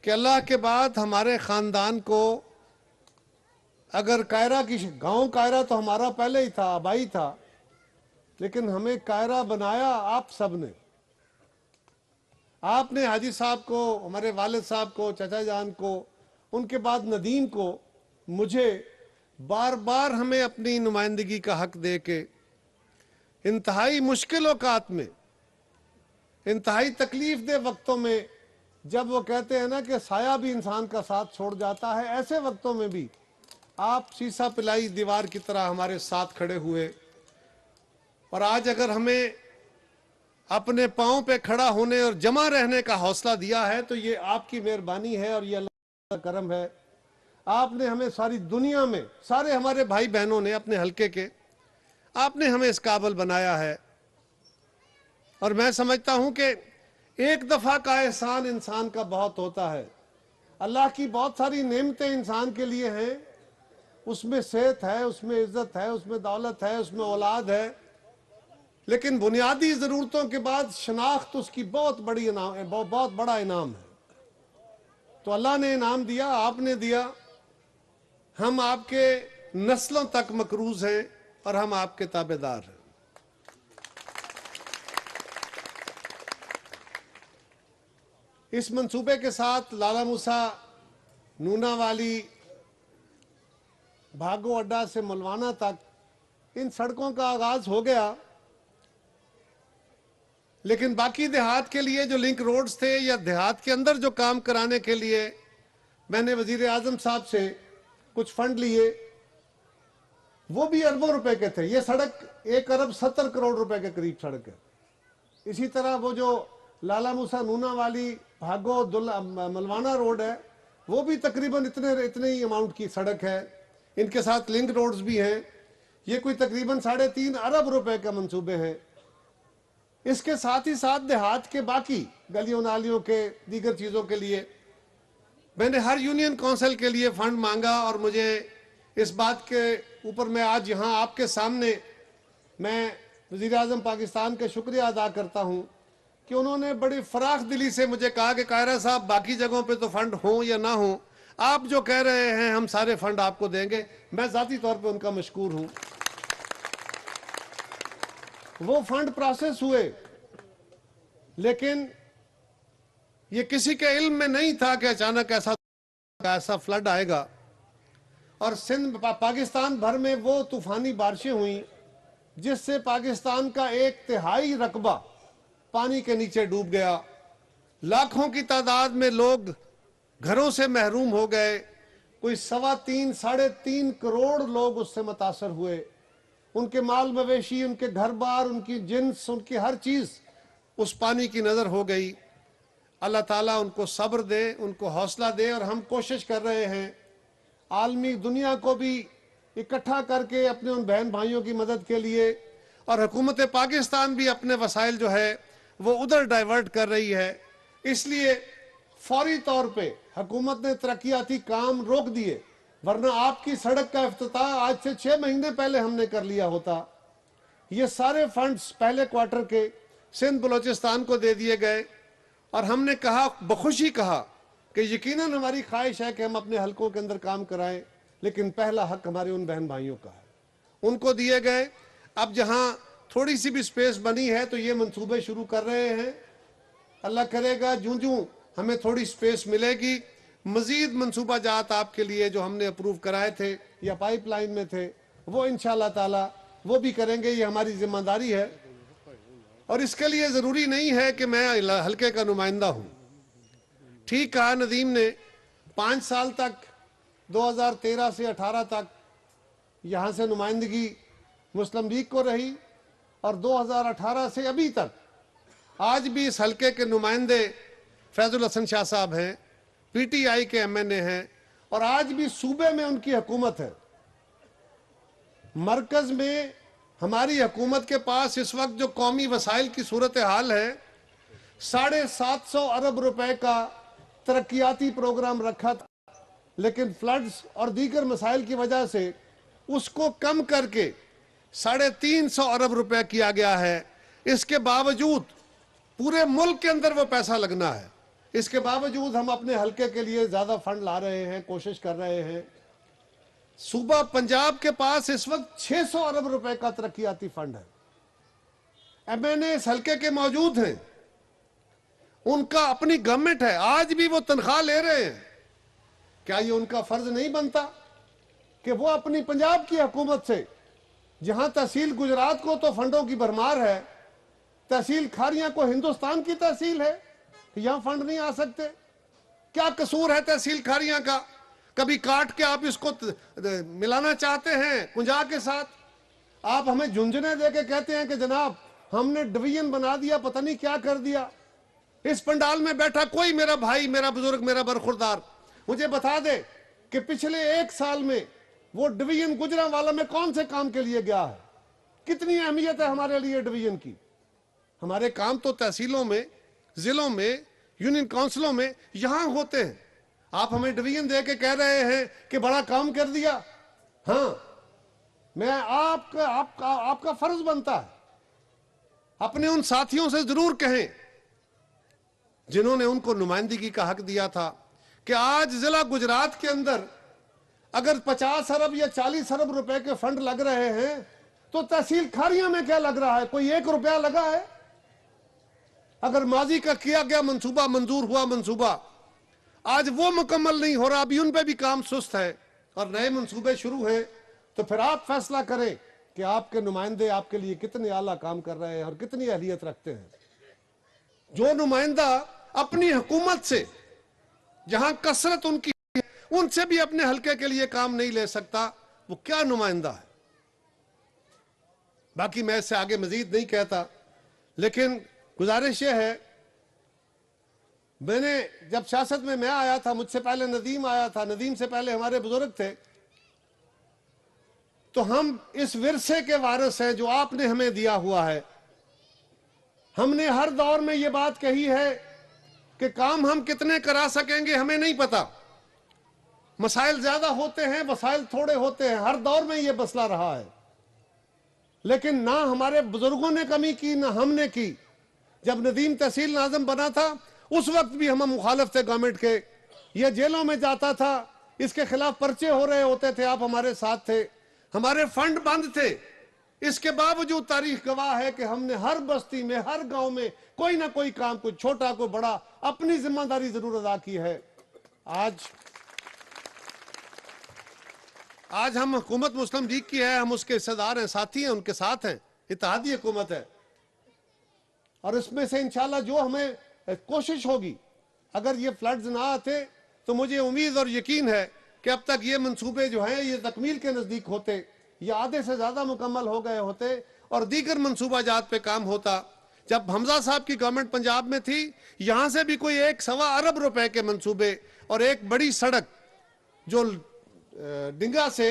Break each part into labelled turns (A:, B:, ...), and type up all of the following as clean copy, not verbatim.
A: کہ اللہ کے بعد ہمارے خاندان کو اگر کائرہ کی گاؤں کائرہ تو ہمارا پہلے ہی تھا، آبائی تھا، لیکن ہمیں کائرہ بنایا آپ سب نے. آپ نے حاجی صاحب کو، ہمارے والد صاحب کو، چچا جان کو، ان کے بعد ندیم کو، مجھے بار بار ہمیں اپنی نمائندگی کا حق دے کے انتہائی مشکل اوقات میں، انتہائی تکلیف دہ وقتوں میں، جب وہ کہتے ہیں نا کہ سایہ بھی انسان کا ساتھ چھوڑ جاتا ہے، ایسے وقتوں میں بھی آپ سیسا پلائی دیوار کی طرح ہمارے ساتھ کھڑے ہوئے. اور آج اگر ہمیں اپنے پاؤں پہ کھڑا ہونے اور جمع رہنے کا حوصلہ دیا ہے تو یہ آپ کی مہربانی ہے اور یہ اللہ کا کرم ہے. آپ نے ہمیں ساری دنیا میں، سارے ہمارے بھائی بہنوں نے اپنے حلقے کے، آپ نے ہمیں اس قابل بنایا ہے. اور میں سمجھتا ہوں کہ ایک دفعہ کا احسان انسان کا بہت ہوتا ہے. اللہ کی بہت ساری نعمتیں انسان کے لیے ہیں، اس میں صحت ہے، اس میں عزت ہے، اس میں دولت ہے، اس میں اولاد ہے، لیکن بنیادی ضرورتوں کے بعد شناخت اس کی بہت بڑا انعام ہے. تو اللہ نے انعام دیا، آپ نے دیا، ہم آپ کے نسلوں تک مقروض ہیں اور ہم آپ کے تابع دار ہیں. اس منصوبے کے ساتھ لالہ موسیٰ، نونا والی، بھاگو اڈا سے ملوانہ تک ان سڑکوں کا آغاز ہو گیا، لیکن باقی دیہات کے لیے جو لنک روڈز تھے یا دیہات کے اندر جو کام کرانے کے لیے میں نے وزیر اعظم صاحب سے کچھ فنڈ لیے، وہ بھی اربوں روپے کے تھے. یہ سڑک 1.70 ارب کے قریب سڑک ہے. اسی طرح وہ جو لالہ موسیٰ نونا والی بھاگو ملوانہ روڈ ہے، وہ بھی تقریباً اتنے ہی اماؤنٹ کی سڑک ہے. ان کے ساتھ لنک روڈز بھی ہیں. یہ کوئی تقریباً 3.5 ارب روپے کا منصوبے ہیں. اس کے ساتھ ہی ساتھ دیہات کے باقی گلیوں نالیوں کے دیگر چیزوں کے لیے میں نے ہر یونین کونسل کے لیے فنڈ مانگا. اور مجھے اس بات کے اوپر میں آج یہاں آپ کے سامنے میں وزیر اعظم پاکستان کا شکریہ ادا کرتا ہوں کہ انہوں نے بڑی فراخ دلی سے مجھے کہا کہ قاہرہ صاحب باقی جگہوں پہ تو فنڈ ہوں یا نہ ہوں، آپ جو کہہ رہے ہیں ہم سارے فنڈ آپ کو دیں گے. میں ذاتی طور پہ ان کا مشکور ہوں. وہ فنڈ پروسیس ہوئے، لیکن یہ کسی کے علم میں نہیں تھا کہ اچانک ایسا فلڈ آئے گا. اور سندھ پاکستان بھر میں وہ طوفانی بارشیں ہوئیں جس سے پاکستان کا 1/3 رقبہ پانی کے نیچے ڈوب گیا. لاکھوں کی تعداد میں لوگ گھروں سے محروم ہو گئے. کوئی 3.5 کروڑ لوگ اس سے متاثر ہوئے. ان کے مال مویشی، ان کے گھر بار، ان کی جنس، ان کی ہر چیز اس پانی کی نظر ہو گئی. اللہ تعالیٰ ان کو صبر دے، ان کو حوصلہ دے. اور ہم کوشش کر رہے ہیں عالمی دنیا کو بھی اکٹھا کر کے اپنے ان بہن بھائیوں کی مدد کے لیے، اور حکومت پاکستان بھی اپنے وسائل جو ہے وہ ادھر ڈائیورٹ کر رہی ہے. اس لیے فوری طور پہ حکومت نے ترقیاتی کام روک دیے، ورنہ آپ کی سڑک کا افتتاح آج سے 6 مہینے پہلے ہم نے کر لیا ہوتا. یہ سارے فنڈز پہلے کوارٹر کے سندھ بلوچستان کو دے دیے گئے. اور ہم نے کہا، بخوشی کہا، کہ یقیناً ہماری خواہش ہے کہ ہم اپنے حلقوں کے اندر کام کرائیں، لیکن پہلا حق ہمارے ان بہن بھائیوں کا ہے. ان کو دیے گئے. اب جہاں تھوڑی سی بھی سپیس بنی ہے تو یہ منصوبے شروع کر رہے ہیں. اللہ کرے گا جوں ہمیں تھوڑی سپیس ملے گی، مزید منصوبہ جات آپ کے لیے جو ہم نے اپروو کرائے تھے یا پائپ لائن میں تھے، وہ انشاءاللہ تعالی وہ بھی کریں گے. یہ ہماری ذمہ داری ہے. اور اس کے لیے ضروری نہیں ہے کہ میں حلقے کا نمائندہ ہوں. ٹھیک کہا ندیم نے، 5 سال تک 2013 سے 18 تک یہاں سے نمائندگی مسلم لیگ کو رہی، اور 2018 سے ابھی تک آج بھی اس حلقے کے نمائندے فیض الحسن شاہ صاحب ہیں، پی ٹی آئی کے ایم این اے ہیں، اور آج بھی صوبے میں ان کی حکومت ہے. مرکز میں ہماری حکومت کے پاس اس وقت جو قومی وسائل کی صورتحال ہے، 750 ارب روپے کا ترقیاتی پروگرام رکھا تھا، لیکن فلڈز اور دیگر مسائل کی وجہ سے اس کو کم کر کے 350 ارب روپے کیا گیا ہے. اس کے باوجود پورے ملک کے اندر وہ پیسہ لگنا ہے. इसके बावजूद हम अपने हलके के लिए ज्यादा फंड ला रहे हैं, कोशिश कर रहे हैं। सूबा पंजाब के पास इस वक्त 600 अरब रुपए का तरक्याती फंड है। एमएनए इस हलके के मौजूद हैं, उनका अपनी गवर्नमेंट है, आज भी वो तनख्वाह ले रहे हैं। क्या ये उनका फर्ज नहीं बनता कि वो अपनी पंजाब की हुकूमत से, जहां तहसील गुजरात को तो फंडों की भरमार है, तहसील खारियां को हिंदुस्तान की तहसील है, यहां फंड नहीं आ सकते? क्या कसूर है तहसील खारियां का? कभी काट के आप इसको मिलाना चाहते हैं कुंजा के साथ? आप हमें झुंझुने दे के कहते हैं कि जनाब हमने डिवीजन बना दिया, पता नहीं क्या कर दिया। इस पंडाल में बैठा कोई मेरा भाई, मेरा बुजुर्ग, मेरा बरखुरदार मुझे बता दे कि पिछले 1 साल में वो डिवीजन गुजरांवाला में कौन से काम के लिए गया है? कितनी अहमियत है हमारे लिए डिवीजन की? हमारे काम तो तहसीलों में, जिलों में, यूनियन काउंसिलों में यहां होते हैं। आप हमें डिवीजन दे के कह रहे हैं कि बड़ा काम कर दिया। हाँ, मैं आपका फर्ज बनता है अपने उन साथियों से जरूर कहें जिन्होंने उनको नुमाइंदगी का हक दिया था कि आज जिला गुजरात के अंदर अगर 50 अरब या 40 अरब रुपए के फंड लग रहे हैं तो तहसील खारियां में क्या लग रहा है? कोई 1 रुपया लगा है? अगर माजी का किया गया मंसूबा, मंजूर हुआ मंसूबा, आज वो मुकम्मल नहीं हो रहा, अभी उन पे भी काम सुस्त है और नए मंसूबे शुरू हैं, तो फिर आप फैसला करें कि आपके नुमाइंदे आपके लिए कितने आला काम कर रहे हैं और कितनी अहलियत रखते हैं। जो नुमाइंदा अपनी हुकूमत से, जहां कसरत उनकी है, उनसे भी अपने हलके के लिए काम नहीं ले सकता, वो क्या नुमाइंदा है? बाकी मैं इससे आगे मजीद नहीं कहता, लेकिन गुजारिश ये है, मैंने जब सियासत में मैं आया था, मुझसे पहले नदीम आया था, नदीम से पहले हमारे बुजुर्ग थे, तो हम इस विरसे के वारिस हैं जो आपने हमें दिया हुआ है। हमने हर दौर में ये बात कही है कि काम हम कितने करा सकेंगे हमें नहीं पता, मसाइल ज्यादा होते हैं, वसाइल थोड़े होते हैं, हर दौर में ये मसला रहा है। लेकिन ना हमारे बुजुर्गों ने कमी की ना हमने की। जब नदीम तहसील नाज़िम बना था उस वक्त भी हम मुखालिफ थे गवर्नमेंट के, ये जेलों में जाता था, इसके खिलाफ पर्चे हो रहे होते थे, आप हमारे साथ थे, हमारे फंड बंद थे। इसके बावजूद तारीख गवाह है कि हमने हर बस्ती में, हर गांव में कोई ना कोई काम, कोई छोटा कोई बड़ा, अपनी जिम्मेदारी जरूर अदा की है। आज हम हुकूमत मुस्लिम लीग की है, हम उसके हिस्सेदार हैं, साथी हैं, उनके साथ हैं, इत्तेहादी हुकूमत है। और इसमें से इंशाल्लाह जो हमें कोशिश होगी, अगर ये फ्लड्स ना आते तो मुझे उम्मीद और यकीन है कि अब तक ये मंसूबे जो हैं ये तकमील के नजदीक होते, या आधे से ज्यादा मुकम्मल हो गए होते और दीगर मंसूबा जात पे काम होता। जब हमजा साहब की गवर्नमेंट पंजाब में थी, यहां से भी कोई 1.25 अरब रुपए के मंसूबे और एक बड़ी सड़क जो डिंगा से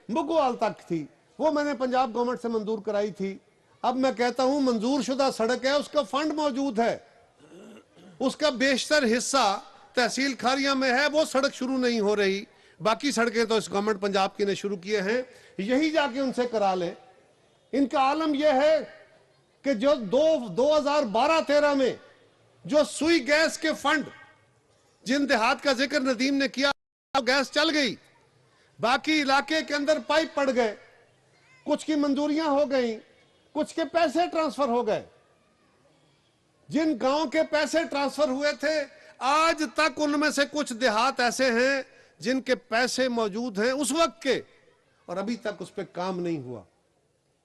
A: मुगवाल तक थी, वो मैंने पंजाब गवर्नमेंट से मंजूर कराई थी। अब मैं कहता हूं मंजूर शुदा सड़क है, उसका फंड मौजूद है, उसका बेशतर हिस्सा तहसील खारियां में है, वो सड़क शुरू नहीं हो रही। बाकी सड़कें तो इस गवर्नमेंट पंजाब की ने शुरू किए हैं, यही जाके उनसे करा लें। इनका आलम यह है कि जो 2012-13 में जो सुई गैस के फंड, जिन देहात का जिक्र नदीम ने किया, गैस चल गई, बाकी इलाके के अंदर पाइप पड़ गए, कुछ की मंजूरियां हो गई, कुछ के पैसे ट्रांसफर हो गए। जिन गांव के पैसे ट्रांसफर हुए थे आज तक उनमें से कुछ देहात ऐसे हैं जिनके पैसे मौजूद हैं उस वक्त के, और अभी तक उस पर काम नहीं हुआ।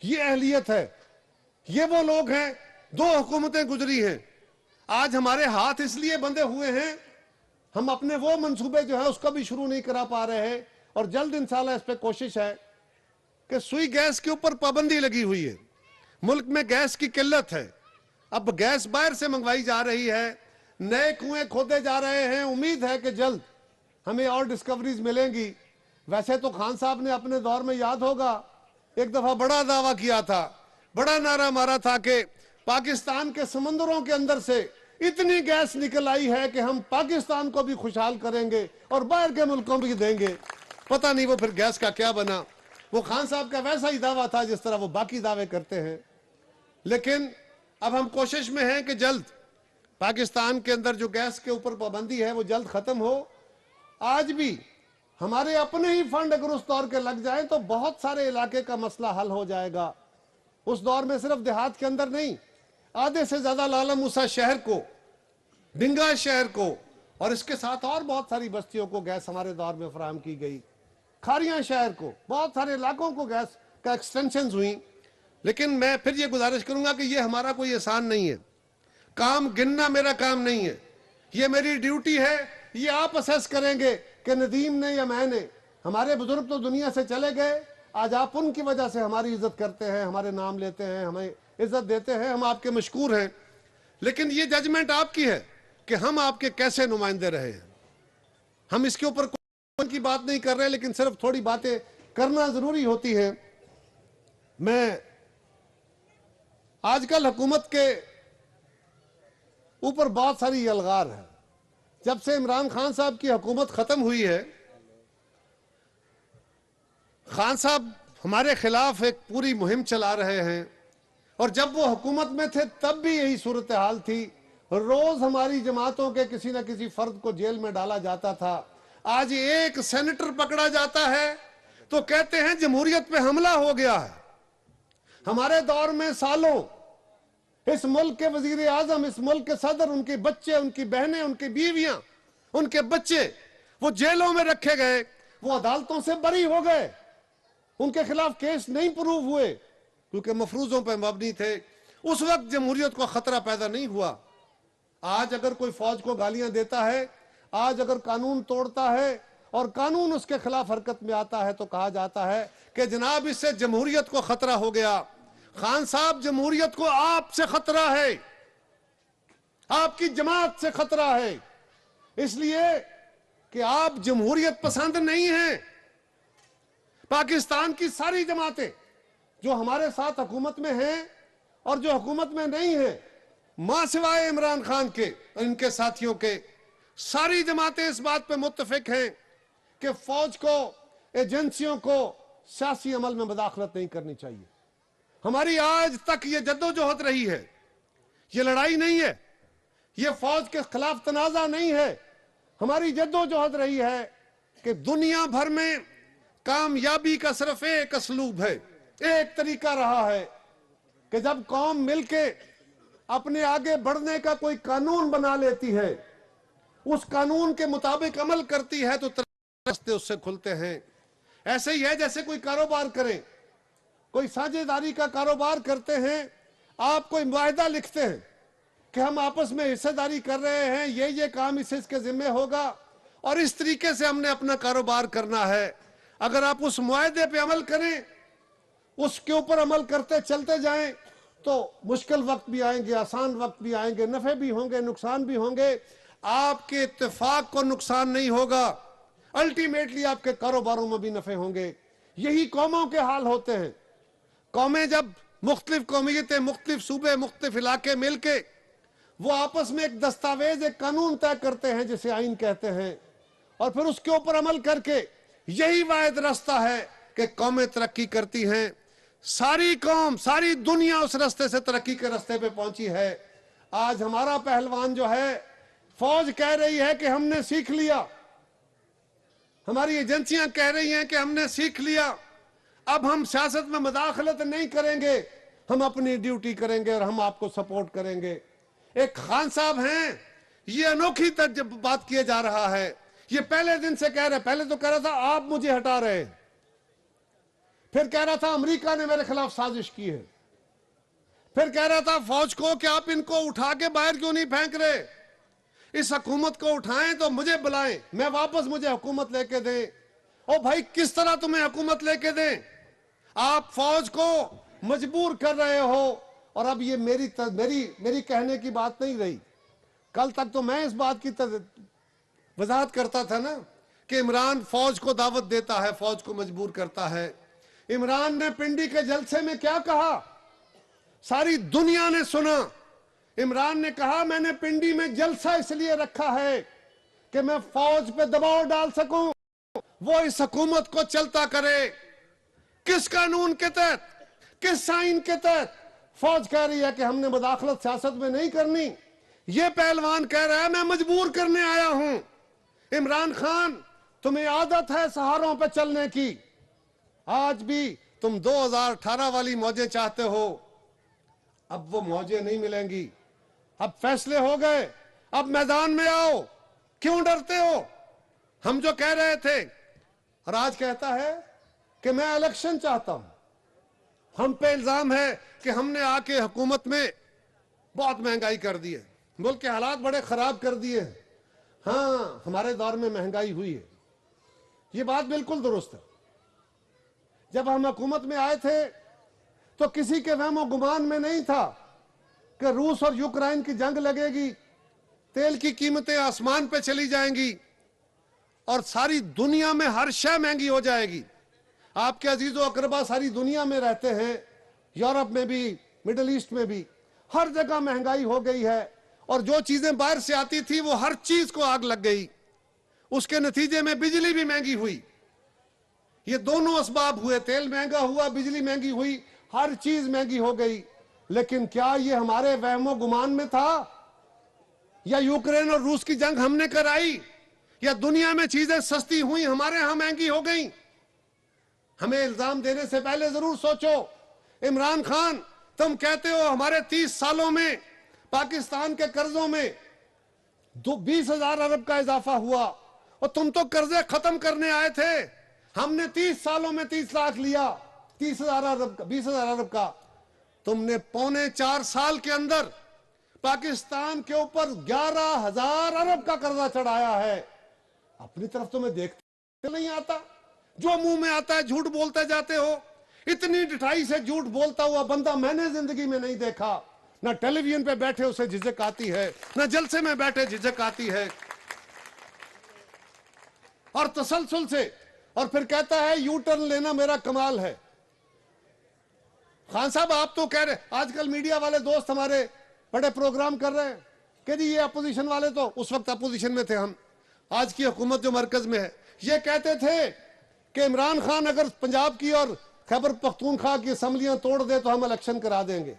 A: ये अहलियत है, ये वो लोग हैं। 2 हुकूमतें गुजरी हैं, आज हमारे हाथ इसलिए बंधे हुए हैं, हम अपने वो मंसूबे जो है उसका भी शुरू नहीं करा पा रहे हैं। और जल्द इंशाल्लाह इस पे कोशिश है कि सुई गैस के ऊपर पाबंदी लगी हुई है, मुल्क में गैस की किल्लत है, अब गैस बाहर से मंगवाई जा रही है, नए कुएं खोदे जा रहे हैं, उम्मीद है कि जल्द हमें और डिस्कवरीज मिलेंगी। वैसे तो खान साहब ने अपने दौर में, याद होगा, एक दफा बड़ा दावा किया था, बड़ा नारा मारा था कि पाकिस्तान के समंदरों के अंदर से इतनी गैस निकल आई है कि हम पाकिस्तान को भी खुशहाल करेंगे और बाहर के मुल्कों भी देंगे। पता नहीं वो फिर गैस का क्या बना। वो खान साहब का वैसा ही दावा था जिस तरह वो बाकी दावे करते हैं। लेकिन अब हम कोशिश में हैं कि जल्द पाकिस्तान के अंदर जो गैस के ऊपर पाबंदी है वो जल्द खत्म हो। आज भी हमारे अपने ही फंड अगर उस दौर के लग जाएं तो बहुत सारे इलाके का मसला हल हो जाएगा। उस दौर में सिर्फ देहात के अंदर नहीं, आधे से ज्यादा लाला मूसा शहर को, डिंगा शहर को और इसके साथ और बहुत सारी बस्तियों को गैस हमारे दौर में फराहम की गई। खारियां शहर को, बहुत सारे इलाकों को गैस का एक्सटेंशन हुई। लेकिन मैं फिर ये गुजारिश करूंगा कि ये हमारा कोई एहसान नहीं है, काम गिनना मेरा काम नहीं है, ये मेरी ड्यूटी है। ये आप असेस करेंगे कि नदीम ने या मैंने, हमारे बुजुर्ग तो दुनिया से चले गए, आज आप उनकी वजह से हमारी इज्जत करते हैं, हमारे नाम लेते हैं, हमें इज्जत देते हैं, हम आपके मशकूर हैं। लेकिन ये जजमेंट आपकी है कि हम आपके कैसे नुमाइंदे रहे हैं। हम इसके ऊपर कोई की बात नहीं कर रहे, लेकिन सिर्फ थोड़ी बातें करना जरूरी होती है। मैं आजकल हुकूमत के ऊपर बहुत सारी अलगार है। जब से इमरान खान साहब की हुकूमत खत्म हुई है, खान साहब हमारे खिलाफ एक पूरी मुहिम चला रहे हैं और जब वो हुकूमत में थे तब भी यही सूरत हाल थी। रोज हमारी जमातों के किसी न किसी फर्द को जेल में डाला जाता था। आज एक सेनेटर पकड़ा जाता है तो कहते हैं जमहूरियत पे हमला हो गया है। हमारे दौर में सालों इस मुल्क के वजीर आजम, इस मुल्क के सदर, उनके बच्चे, उनकी बहनें, उनकी बीवियां, उनके बच्चे वो जेलों में रखे गए, वो अदालतों से बरी हो गए, उनके खिलाफ केस नहीं प्रूव हुए क्योंकि मफरूजों पर मबनी थे। उस वक्त जमहूरियत को खतरा पैदा नहीं हुआ। आज अगर कोई फौज को गालियां देता है, आज अगर कानून तोड़ता है और कानून उसके खिलाफ हरकत में आता है तो कहा जाता है कि जनाब इससे जमहूरियत को खतरा हो गया। खान साहब, जमहूरियत को आपसे खतरा है, आपकी जमात से खतरा है, इसलिए कि आप जमहूरियत पसंद नहीं हैं। पाकिस्तान की सारी जमातें जो हमारे साथ हुकूमत में हैं और जो हुकूमत में नहीं है, मां सिवाय इमरान खान के और इनके साथियों के, सारी जमातें इस बात पे मुत्तफिक हैं कि फौज को, एजेंसियों को सियासी अमल में मुदाखलत नहीं करनी चाहिए। हमारी आज तक ये जद्दोजहद रही है, ये लड़ाई नहीं है, ये फौज के खिलाफ तनाजा नहीं है। हमारी जद्दोजहद रही है कि दुनिया भर में कामयाबी का सिर्फ एक असलूब है, एक तरीका रहा है कि जब कौम मिलके अपने आगे बढ़ने का कोई कानून बना लेती है, उस कानून के मुताबिक अमल करती है तो रास्ते उससे खुलते हैं। ऐसे ही है जैसे कोई कारोबार करें, कोई साझेदारी का कारोबार करते हैं, आप कोई मुआहिदा लिखते हैं कि हम आपस में हिस्सेदारी कर रहे हैं, ये काम इसके जिम्मे होगा और इस तरीके से हमने अपना कारोबार करना है। अगर आप उस मुआहिदे पे अमल करें, उसके ऊपर अमल करते चलते जाएं तो मुश्किल वक्त भी आएंगे, आसान वक्त भी आएंगे, नफे भी होंगे, नुकसान भी होंगे, आपके इत्तेफाक को नुकसान नहीं होगा, अल्टीमेटली आपके कारोबारों में भी नफे होंगे। यही कौमों के हाल होते हैं। कौमें जब मुख्तलिफ कौमियतें, मुख्तलिफ सूबे, मुख्तलिफ इलाके मिलके वो आपस में एक दस्तावेज, एक कानून तय करते हैं जिसे आइन कहते हैं, और फिर उसके ऊपर अमल करके यही वाहिद रास्ता है कि कौमें तरक्की करती हैं। सारी कौम, सारी दुनिया उस रास्ते से तरक्की के रास्ते पे पहुंची है। आज हमारा पहलवान जो है, फौज कह रही है कि हमने सीख लिया, हमारी एजेंसियां कह रही हैं कि हमने सीख लिया, अब हम सियासत में मुदाखलत नहीं करेंगे, हम अपनी ड्यूटी करेंगे और हम आपको सपोर्ट करेंगे। एक खान साहब हैं, ये अनोखी जब बात किया जा रहा है, ये पहले दिन से कह रहे, पहले तो कह रहा था आप मुझे हटा रहे हैं, फिर कह रहा था अमेरिका ने मेरे खिलाफ साजिश की है, फिर कह रहा था फौज को कि आप इनको उठा के बाहर क्यों नहीं फेंक रहे, इस हुकूमत को उठाएं तो मुझे बुलाएं, मैं वापस, मुझे हुकूमत लेके दें। ओ भाई, किस तरह तुम्हें हुकूमत लेके दें? आप फौज को मजबूर कर रहे हो। और अब ये मेरी कहने की बात नहीं रही। कल तक तो मैं इस बात की वजाहत करता था ना कि इमरान फौज को दावत देता है, फौज को मजबूर करता है। इमरान ने पिंडी के जलसे में क्या कहा, सारी दुनिया ने सुना। इमरान ने कहा मैंने पिंडी में जलसा इसलिए रखा है कि मैं फौज पे दबाव डाल सकूं, वो इस हुकूमत को चलता करे। किस कानून के तहत, किस आइन के तहत? फौज कह रही है कि हमने मुदाखलत सियासत में नहीं करनी, یہ پہلوان کہہ رہا ہے میں مجبور کرنے آیا ہوں۔ عمران خان تمہیں عادت ہے سہاروں پہ چلنے کی، آج بھی تم 2018 والی موجیں چاہتے ہو، اب وہ موجیں نہیں ملیں گی، اب فیصلے ہو گئے، اب میدان میں آؤ، کیوں ڈرتے ہو؟ ہم جو کہہ رہے تھے اور آج کہتا ہے کہ میں الیکشن چاہتا ہوں، ہم پہ الزام ہے کہ ہم نے آ کے حکومت میں بہت مہنگائی کر دی ہے، ملک کے حالات بڑے خراب کر دیے ہیں۔ ہاں ہمارے دور میں مہنگائی ہوئی ہے، یہ بات بالکل درست ہے۔ جب ہم حکومت میں آئے تھے تو کسی کے وہم و گمان میں نہیں تھا کہ روس اور یوکرائن کی جنگ لگے گی، تیل کی قیمتیں آسمان پہ چلی جائیں گی اور ساری دنیا میں ہر شے مہنگی ہو جائے گی۔ آپ کے عزیز و اقربا ساری دنیا میں رہتے ہیں، یورپ میں بھی، مڈل ایسٹ میں بھی، ہر جگہ مہنگائی ہو گئی ہے، اور جو چیزیں باہر سے آتی تھی وہ ہر چیز کو آگ لگ گئی۔ اس کے نتیجے میں بجلی بھی مہنگی ہوئی۔ یہ دونوں اسباب ہوئے، تیل مہنگا ہوا، بجلی مہنگی ہوئی، ہر چیز مہنگی ہو گئی۔ لیکن کیا یہ ہمارے وہم و گمان میں تھا؟ یا یوکرین اور روس کی جنگ ہم نے کرائی؟ یا دنیا میں چیزیں سستی ہوئیں ہمارے ہاں مہنگی ہو گئیں؟ ہمیں الزام دینے سے پہلے ضرور سوچو۔ عمران خان تم کہتے ہو ہمارے 30 سالوں میں پاکستان کے قرضوں میں 20,000 ارب کا اضافہ ہوا، اور تم تو قرضے ختم کرنے آئے تھے۔ ہم نے 30 سالوں میں 30 لاکھ لیا، 30,000 ارب کا، 20,000 ارب کا۔ تم نے 3.25 سال کے اندر پاکستان کے اوپر 11,000 ارب کا قرضہ چڑھایا ہے۔ اپنی طرف تمہیں دیکھتے نہیں آتا؟ جو منہ میں آتا ہے جھوٹ بولتے جاتے ہو۔ اتنی ڈٹھائی سے جھوٹ بولتا ہوا بندہ میں نے زندگی میں نہیں دیکھا۔ نہ ٹیلی ویژن پہ بیٹھے اسے جھجک آتی ہے، نہ جلسے میں بیٹھے جھجک آتی ہے، اور تسلسل سے، اور پھر کہتا ہے یو ٹرن لینا میرا کمال ہے۔ خان صاحب آپ تو کہہ رہے، آج کل میڈیا والے دوست ہمارے بڑے پروگرام کر رہے ہیں کہ جی یہ اپوزیشن والے، تو اس وقت اپوزیشن میں تھے ہم، آج کی حکومت جو مرکز میں ہے، یہ کہتے تھے کہ عمران خان اگر پنجاب کی اور خیبر پختونخوا کی اسمبلیاں توڑ دے تو ہم الیکشن کرا دیں گے۔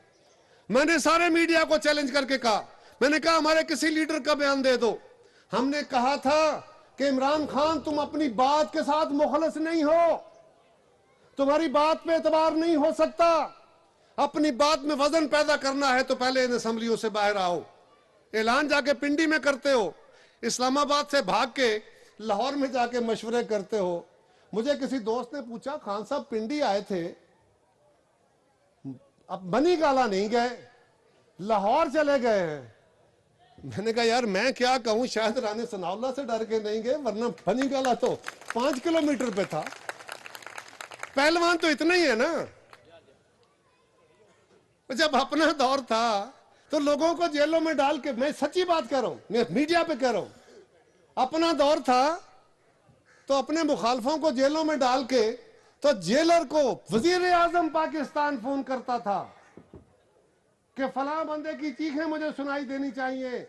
A: میں نے سارے میڈیا کو چیلنج کر کے کہا، میں نے کہا ہمارے کسی لیڈر کا بیان دے دو۔ ہم نے کہا تھا کہ عمران خان تم اپنی بات کے ساتھ مخلص نہیں ہو، تمہاری بات پہ اعتبار نہیں ہو سکتا، اپنی بات میں وزن پیدا کرنا ہے تو پہلے ان اسمبلیوں سے باہر آؤ۔ اعلان جا کے پنڈی میں کرتے ہو، اسلام آباد سے بھاگ کے لاہور میں جا کے مشورے کرتے ہو۔ مجھے کسی دوست نے پوچھا خان صاحب پنڈی آئے تھے، اب بنی گالا نہیں گئے، لاہور چلے گئے ہیں۔ میں نے کہا یار میں کیا کہوں، شاید رانے ثناء اللہ سے ڈر کے نہیں گئے، ورنہ بنی گالا تو 5 کلومیٹر پہ تھا۔ پہلوان تو اتنا ہی ہے نا۔ جب اپنا دور تھا تو لوگوں کو جیلوں میں ڈال کے، میں سچی بات کہہ رہا ہوں، میں میڈیا پہ کہہ رہا ہوں، اپنا دور تھا تو اپنے مخالفوں کو جیلوں میں ڈال کے تو جیلر کو وزیر اعظم پاکستان فون کرتا تھا کہ فلاں بندے کی چیخیں مجھے سنائی دینی چاہیے،